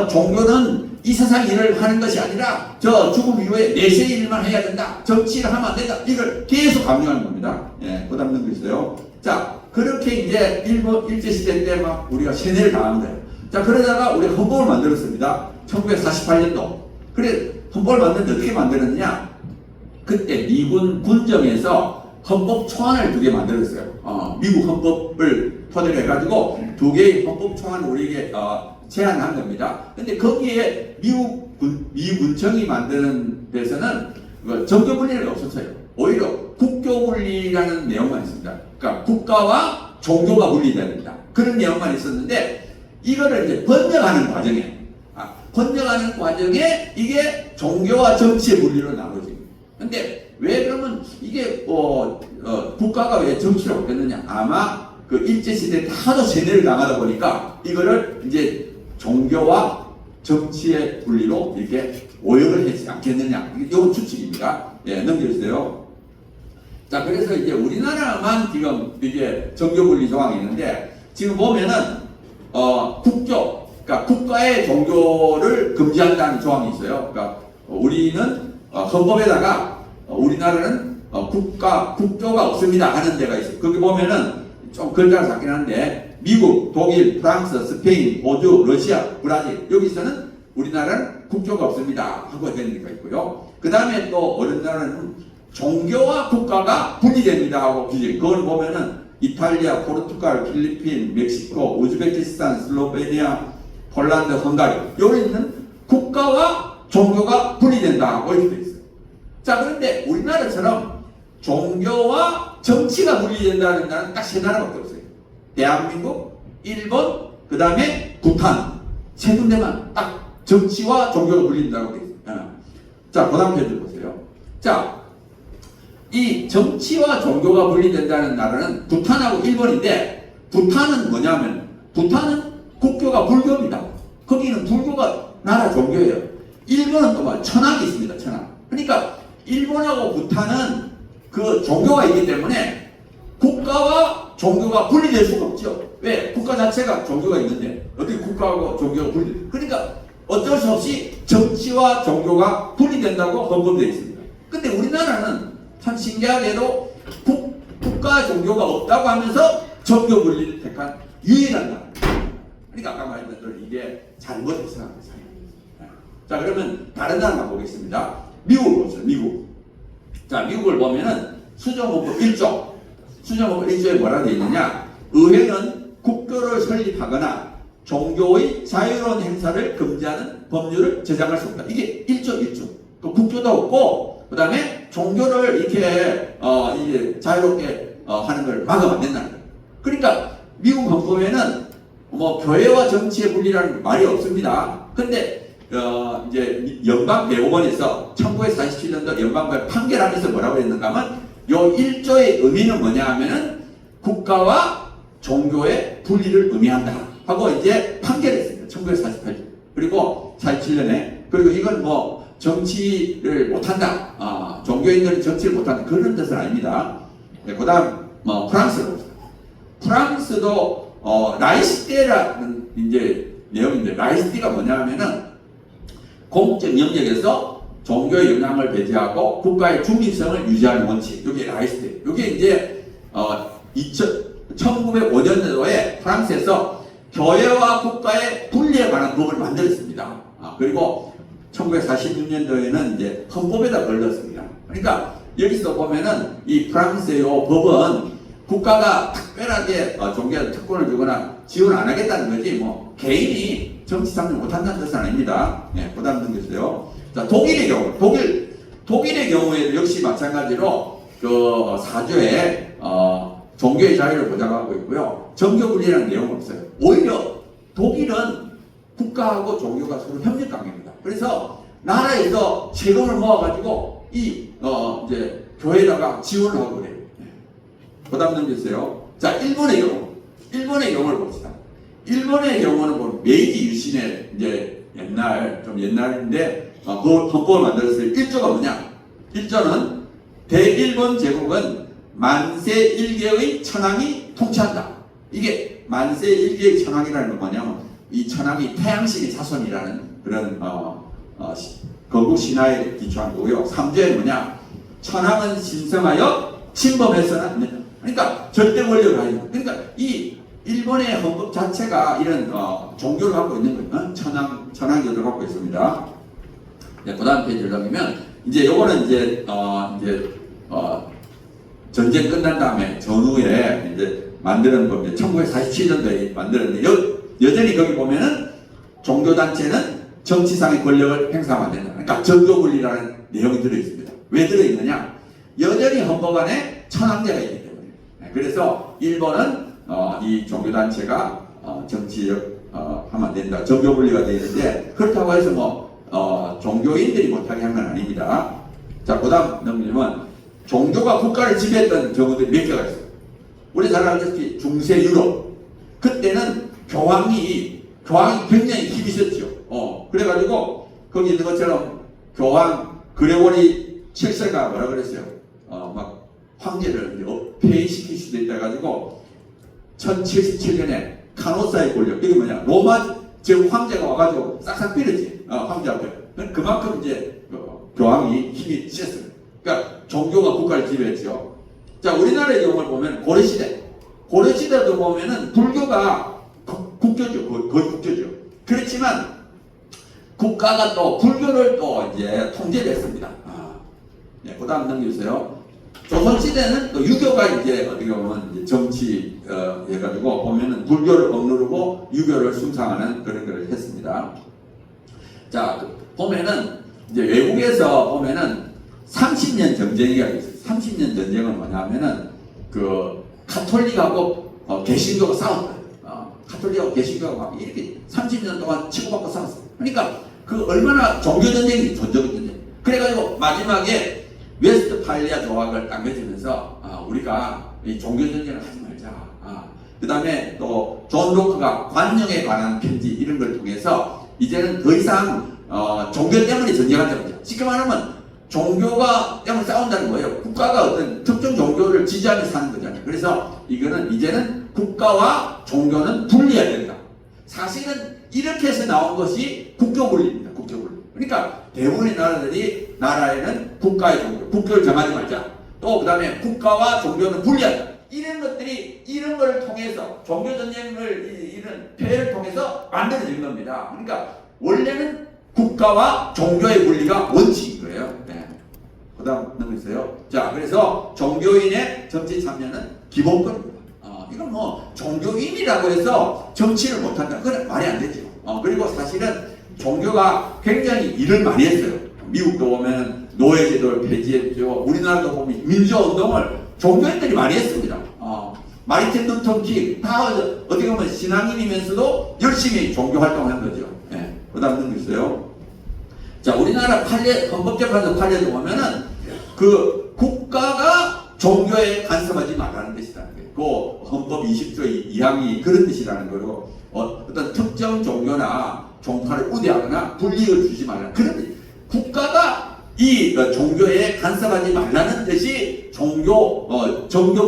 종교는 이 세상 일을 하는 것이 아니라 저 죽음 이후에 내세 일만 해야 된다. 정치를 하면 안 된다. 이걸 계속 강조하는 겁니다. 예, 부담 넘고 있어요. 자, 그렇게 이제 일제시대 때 막 우리가 세뇌를 당한 거예요. 자, 그러다가 우리가 헌법을 만들었습니다. 1948년도. 그래, 헌법을 만드는데 어떻게 만들었느냐? 그때 미군 군정에서 헌법 초안을 2개 만들었어요. 미국 헌법을 토대로 해가지고 2개의 헌법 초안을 우리에게 제안한 겁니다. 근데 거기에 미군청이 만드는 데서는 정교 분리가 없었어요. 오히려 국교 분리라는 내용만 있습니다. 그러니까 국가와 종교가 분리돼야 됩니다. 그런 내용만 있었는데 이거를 이제 번역하는 과정에 이게 종교와 정치의 분리로 나눠집니다. 근데 왜 그러면 이게 국가가 왜 정치를 없겠느냐? 아마 그 일제시대에 하도 세뇌를 당하다 보니까 이거를 이제 종교와 정치의 분리로 이렇게 오역을 했지 않겠느냐. 이건 추측입니다. 예, 넘겨주세요. 자, 그래서 이제 우리나라만 지금 이게 정교 분리 조항이 있는데 지금 보면은 국교, 그러니까 국가의 종교를 금지한다는 조항이 있어요. 그러니까 우리는 헌법에다가 우리나라는 국교가 없습니다 하는 데가 있어요. 거기 보면은 좀 글자가 작긴 한데 미국, 독일, 프랑스, 스페인, 호주, 러시아, 브라질 여기서는 우리나라는 국교가 없습니다 하고 되는 데가 있고요. 그 다음에 또 어느 나라는 종교와 국가가 분리됩니다 하고 규정. 그걸 보면은 이탈리아, 포르투갈, 필리핀, 멕시코, 우즈베키스탄, 슬로베니아, 폴란드, 헝가리 여기는 국가와 종교가 분리된다 하고 이렇게 돼 있어요. 자, 그런데 우리나라처럼 종교와 정치가 분리된다는 나라는 딱 3나라밖에 없어요. 대한민국, 일본, 그 다음에 부탄 3군데만 딱 정치와 종교가 분리된다고 돼 있어요. 자, 그 다음 페이지 보세요. 자, 이 정치와 종교가 분리된다는 나라는 부탄하고 일본인데 부탄은 뭐냐면 부탄은 국교가 불교입니다. 거기는 불교가 나라 종교예요. 일본은 또 천황이 있습니다. 천황. 그러니까 일본하고 부탄은 그 종교가 있기 때문에 국가와 종교가 분리될 수가 없죠. 왜? 국가 자체가 종교가 있는데 어떻게 국가하고 종교가 그러니까 어쩔 수 없이 정치와 종교가 분리된다고 헌법되어 있습니다. 근데 우리나라는 참 신기하게도 국가 종교가 없다고 하면서 종교 분리를 택한 유일한 나라. 그러니까 아까 말했던 대로 이게 잘못해서 한 거예요. 자, 그러면 다른 나라 보겠습니다. 미국을 보죠. 미국. 자, 미국을 보면은 수정헌법 1조. 수정헌법 1조에 뭐라 되어 있느냐? 의회는 국교를 설립하거나 종교의 자유로운 행사를 금지하는 법률을 제정할 수 없다. 이게 1조. 또 국교도 없고, 그 다음에 종교를 이렇게, 이제 자유롭게, 하는 걸 막으면 안 된다는 거예요. 그러니까 미국 헌법에는 교회와 정치의 분리라는 말이 없습니다. 근데, 이제 연방대법원에서 1947년도 연방법원 판결하면서 뭐라고 했는가 하면 요 1조의 의미는 뭐냐 하면은 국가와 종교의 분리를 의미한다 하고 이제 판결했습니다. 1948년. 그리고 47년에 그리고 이건 정치를 못한다. 종교인들은 정치를 못한다. 그런 뜻은 아닙니다. 네, 그 다음 프랑스로 봅시다. 프랑스도 라이시테라는 이제 내용인데 라이시테가 뭐냐 하면은 공적 영역에서 종교의 영향을 배제하고 국가의 중립성을 유지하는 원칙. 이게 라이시테. 이게 이제 1905년도에 프랑스에서 교회와 국가의 분리에 관한 법을 만들었습니다. 그리고 1946년도에는 이제 헌법에다 걸렸습니다. 그러니까 여기서 보면은 이 프랑스의 법은 국가가 특별하게 종교에 특권을 주거나 지원 안 하겠다는 거지 개인이 정치 참여 못한다는 뜻은 아닙니다. 네, 부담 넘겼어요. 자, 독일의 경우, 독일의 경우에도 역시 마찬가지로 그 4조에 종교의 자유를 보장하고 있고요. 정교 분리라는 내용은 없어요. 오히려 독일은 국가하고 종교가 서로 협력 관계입니다. 그래서 나라에서 세금을 모아가지고 이제 교회에다가 지원을 하고 그래요. 네. 부담 넘겼어요. 자, 일본의 경우를 봅시다. 일본의 경우는 메이지 유신의 이제 옛날인데 그 헌법을 만들었어요. 1조가 뭐냐? 1조는 대일본 제국은 만세 1개의 천황이 통치한다. 이게 만세 1개의 천황이라는 건 뭐냐면 이 천황이 태양신의 자손이라는 그런 거국 신화에 기초한 거고요. 3조에 뭐냐? 천황은 신성하여 침범해서는 안 된다. 그러니까 절대 권력을 가지고. 그러니까 이 일본의 헌법 자체가 이런 종교를 갖고 있는 거예요. 천황교를 갖고 있습니다. 네, 그 다음 페이지를 넘기면 이제 요거는 이제 전쟁 끝난 다음에 전후에 이제 만드는 겁니다. 1947년도에 만들었는데 여전히 거기 보면은 종교단체는 정치상의 권력을 행사하면 안 된다. 그러니까 정교분리라는 내용이 들어있습니다. 왜 들어있느냐? 여전히 헌법 안에 천황제가 있기 때문에. 그래서 일본은 이 종교단체가 정치력 하면 안 된다. 정교분리가 되어 있는데 그렇다고 해서 뭐 종교인들이 못하게 한 건 아닙니다. 자, 그 다음 넘기면 종교가 국가를 지배했던 경우들이 몇 개가 있어요. 우리 잘 알다시피 중세 유럽 그때는 교황이 굉장히 힘이 있었죠. 그래가지고 거기 있는 것처럼 교황 그레고리 7세가 뭐라 그랬어요? 막 황제를 폐위시킬 수도 있다 해가지고 1077년에 카노사의 권력 이게 뭐냐? 로마 지금 황제가 와가지고 싹싹 빌었지. 황제 앞에. 그만큼 이제 교황이 힘이 셌어요. 그러니까 종교가 국가를 지배했죠. 자, 우리나라의 경우를 보면 고려시대도 보면은 불교가 국교죠. 거의 국교죠. 그렇지만 국가가 또 불교를 또 이제 통제를 했습니다. 네, 그 다음 넘겨주세요. 조선시대는 또 유교가 이제 어떻게 보면 이제 정치 해가지고 보면은 불교를 억누르고 유교를 숭상하는 그런 걸 했습니다. 자, 보면은 이제 외국에서 보면은 30년 전쟁이가 있어요. 30년 전쟁은 뭐냐면은 그 카톨릭하고 개신교가 싸웠어요. 카톨릭하고 개신교가 막 이렇게 30년 동안 치고받고 싸웠어요. 그러니까 그 얼마나 종교전쟁이 전쟁. 그래가지고 마지막에 웨스트팔리아 조약을 딱 맺으면서 우리가 이 종교전쟁을 하지 말자. 그 다음에 또 존 로크가 관용에 관한 편지 이런 걸 통해서 이제는 더 이상 종교 때문에 전쟁한다는 거죠. 쉽게 말하면 종교가 때문에 싸운다는 거예요. 국가가 어떤 특정 종교를 지지하면서 사는 거잖아요. 그래서 이제는 국가와 종교는 분리해야 된다. 사실은 이렇게 해서 나온 것이 국교분리입니다. 국교분리. 그러니까 대부분의 나라에는 국가의 종교, 국교를 정하지 말자. 또 그 다음에 국가와 종교는 분리하자. 이런 걸 통해서 종교전쟁을 이런 폐해를 통해서 만들어진 겁니다. 그러니까 원래는 국가와 종교의 분리가 원칙인 거예요. 네. 그 다음 넘기세요. 자, 그래서 종교인의 정치 참여는 기본권입니다. 이건 뭐 종교인이라고 해서 정치를 못한다. 그건 말이 안 되죠. 그리고 사실은 종교가 굉장히 일을 많이 했어요. 미국도 보면 노예제도를 폐지했죠. 우리나라도 보면 민주화운동을 종교인들이 많이 했습니다. 마르틴 루터 킹 다 어떻게 보면 신앙인이면서도 열심히 종교 활동을 한 거죠. 네. 그 다음 넘기세요. 자, 우리나라 헌법재판소 판례도 보면은 그 국가가 종교에 간섭하지 말라는 뜻이라는 거예요. 그 헌법 20조 2항이 그런 뜻이라는 거로 어떤 특정 종교나 종파를 우대하거나 불이익을 주지 말라. 그런 뜻. 국가가 이 종교에 간섭하지 말라는 뜻이 종교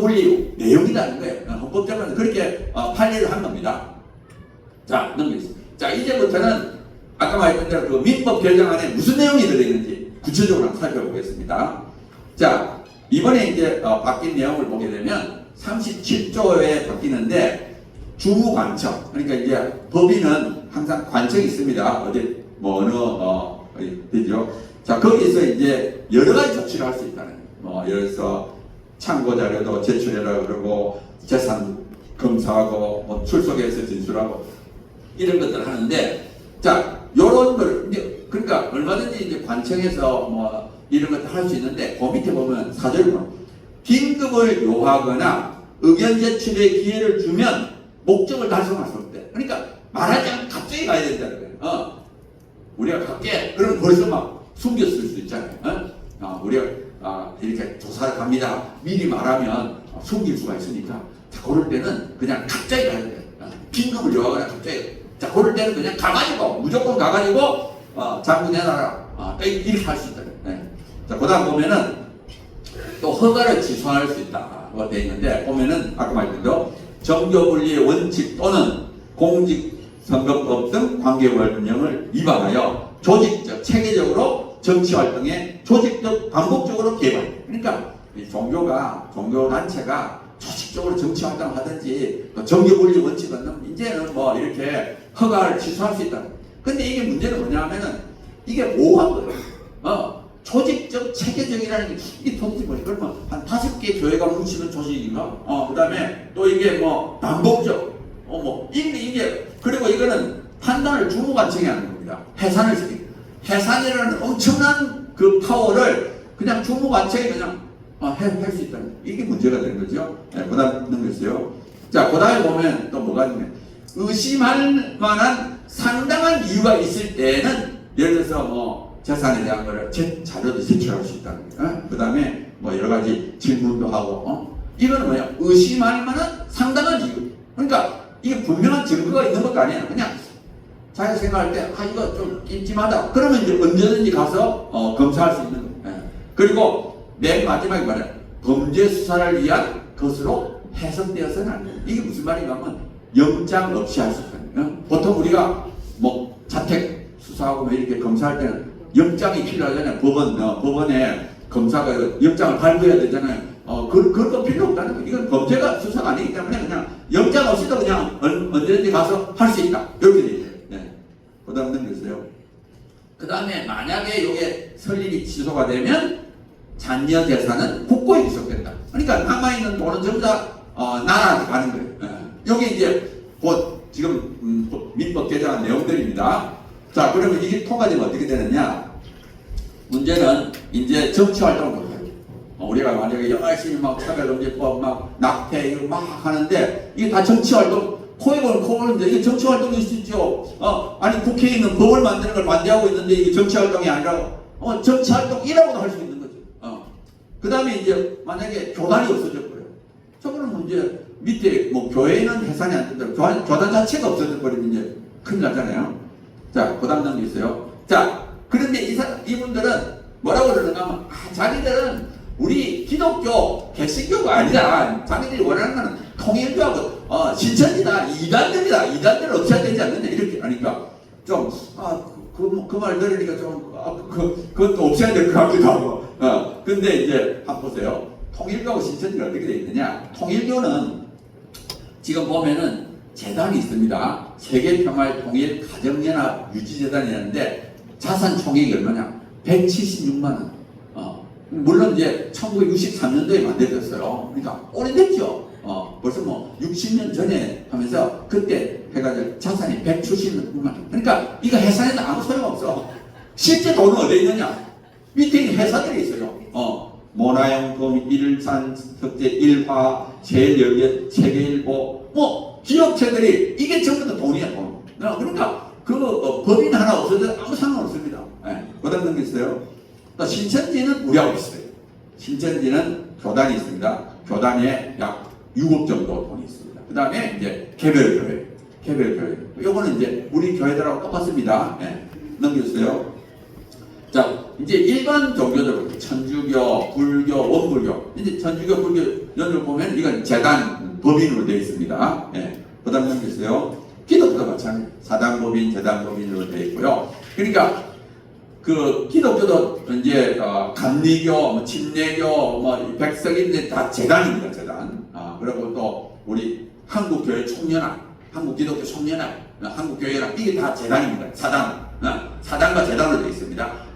분리 내용이라는 거예요. 헌법재판소 그렇게 판례를 한 겁니다. 자, 넘기겠습니다. 자, 이제부터는 아까 말했던 대로 그 민법 결정안에 무슨 내용이 들어있는지 구체적으로 한번 살펴보겠습니다. 자, 이번에 이제 바뀐 내용을 보게 되면 37조에 바뀌는데 주무관청, 그러니까 이제 법인은 항상 관청이 있습니다. 어디 뭐 되죠. 자, 거기서 이제 여러 가지 조치를 할 수 있다는 거예요. 예를 들어서 참고 자료도 제출해라 그러고 재산 검사하고 뭐 출석해서 진술하고 이런 것들을 하는데, 자, 요런 걸 이제 그러니까 얼마든지 이제 관청에서 뭐 이런 것들 할 수 있는데 그 밑에 보면 사절을 보면 긴급을 요하거나 의견 제출의 기회를 주면 목적을 달성할 수 없대. 그러니까 말하지 않고 갑자기 가야 된다는 거예요. 우리가 갈게. 그러면 벌써 막 숨겼을 수 있잖아요. 우리가 이렇게 조사를 갑니다. 미리 말하면 숨길 수가 있으니까. 자, 그럴 때는 그냥 갑자기 가야 돼요. 긴급을 요하거나 갑자기. 자, 그럴 때는 그냥 가가지고 무조건 가가지고 장부 내놔라. 이렇게 할 수 있다. 네. 자, 그 다음 보면은 또 허가를 취소할 수 있다고 되어 있는데 보면은 아까 말했던 대로 정교분리의 원칙 또는 공직선거법 선거법 등 관계법령을 위반하여 조직적, 체계적으로 정치활동에 조직적, 반복적으로 개입한다. 그러니까 이 종교단체가 조직적으로 정치활동을 하든지 또 정교분리 원칙은 이제는 뭐 이렇게 허가를 취소할 수 있다. 근데 이게 문제는 뭐냐면은 이게 모호한 거예요. 조직적, 체계적이라는 게 이게 도대체 뭐예요? 그러면 한 5개 교회가 뭉치는 조직인가? 그 다음에 또 이게 뭐 반복적, 이게 그리고 이거는 판단을 주무관청이 하는 겁니다. 해산을 시키고 해산이라는 엄청난 그 파워를 그냥 주무관청이 그냥 할 수 있다는 이게 문제가 되는 거죠. 네, 그 다음 넘겼어요. 자, 그 다음에 보면 또 뭐가 있냐면 의심할 만한 상당한 이유가 있을 때는 예를 들어서 뭐 재산에 대한 거를 자료도 제출할 수 있다는 거예요. 그 다음에 뭐 여러 가지 질문도 하고 이거는 뭐야? 의심할 만한 상당한 이유. 그러니까 이게 분명한 증거가 있는 것도 아니야. 그냥 자기가 생각할 때 이거 좀 찜찜하다. 그러면 이제 언제든지 가서 검사할 수 있는 거예요. 그리고 맨 마지막에 말이야. 범죄 수사를 위한 것으로 해석되어서는 안 돼요. 이게 무슨 말인가 하면 영장 없이 할 수 있거든요. 보통 우리가 뭐 자택 수사하고 뭐 이렇게 검사할 때는 영장이 필요하잖아요. 법원에 검사가 영장을 발부해야 되잖아요. 그런 필요 없다는 거예요. 이건 범죄가 수사가 아니기 때문에 그냥 영장 없이도 그냥 언제든지 가서 할 수 있다. 이렇게 돼 있어요. 네. 그 다음 넘겼어요. 그 다음에 만약에 이게 설립이 취소가 되면 잔여 재산은 국고에 귀속된다. 그러니까 남아있는 돈은 전부 다 나라한테 가는 거예요. 여기 이제 곧 지금 민법 개정한 내용들입니다. 자, 그러면 이게 통과되면 어떻게 되느냐? 문제는 이제 정치활동을 못해요. 우리가 만약에 열심히 막 차별금지법, 막 낙태 이거 막 하는데 이게 다 정치활동, 코에는 코는데 이게 정치활동일 수 있죠. 아니 국회에 있는 법을 만드는 걸 반대하고 있는데 이게 정치활동이 아니라고 정치활동이라고도 할 수 있는 거죠. 그 다음에 이제 만약에 교단이 없어졌고요. 저거는 문제 밑에 뭐 교회는 해산이 안 된다. 교단 자체가 없어져 버리면 이제 큰일 나잖아요. 자, 그 다음 단계 있어요. 자, 그런데 이분들은 뭐라고 그러는가 하면 자기들은 우리 기독교 개신교가 아니다. 자기들이 원하는 거는 통일교하고 신천지다. 이단들을 없애야 되지 않느냐 이렇게 하니까 좀 그 말 들으니까 좀 그것도 없애야 될 것 같기도 하고. 근데 이제 한번 보세요. 통일교하고 신천지가 어떻게 되어 있느냐? 통일교는 지금 보면은 재단이 있습니다. 세계평화의 통일 가정연합 유지재단이라는데 자산 총액이 얼마냐? 176만 원. 물론 이제 1963년도에 만들어졌어요. 그러니까 오래됐죠. 벌써 뭐 60년 전에 하면서 그때 해가지고 자산이 176만 원. 그러니까 이거 해산해도 아무 소용없어. 실제 돈은 어디 있느냐? 밑에 있는 회사들이 있어요. 모나영금, 일산, 석재, 일화, 제일여객, 세계일보, 뭐 기업체들이 이게 전부 다 돈이야, 돈. 그러니까 법인 하나 없어도 아무 상관없습니다. 그 다음 넘겼어요. 또 신천지는 우리하고 있어요. 신천지는 교단이 있습니다. 교단에 약 6억 정도 돈이 있습니다. 그 다음에 이제 개별교회. 요거는 이제 우리 교회들하고 똑같습니다. 넘겼어요. 자, 이제 일반 종교들, 천주교, 불교, 원불교. 이제 천주교, 불교, 연을 보면 이건 재단, 법인으로 되어 있습니다. 그 다음 넘겼어요. 기독교도 마찬가지. 사단법인, 재단법인으로 되어 있고요. 그러니까, 그, 기독교도 이제, 감리교, 침례교, 백석인데 다 재단입니다, 재단. 그리고 또, 우리 한국교회 총연합, 한국기독교 총연합, 한국교회랑 이게 다 재단입니다. 사단과 재단으로 되어 있습니다.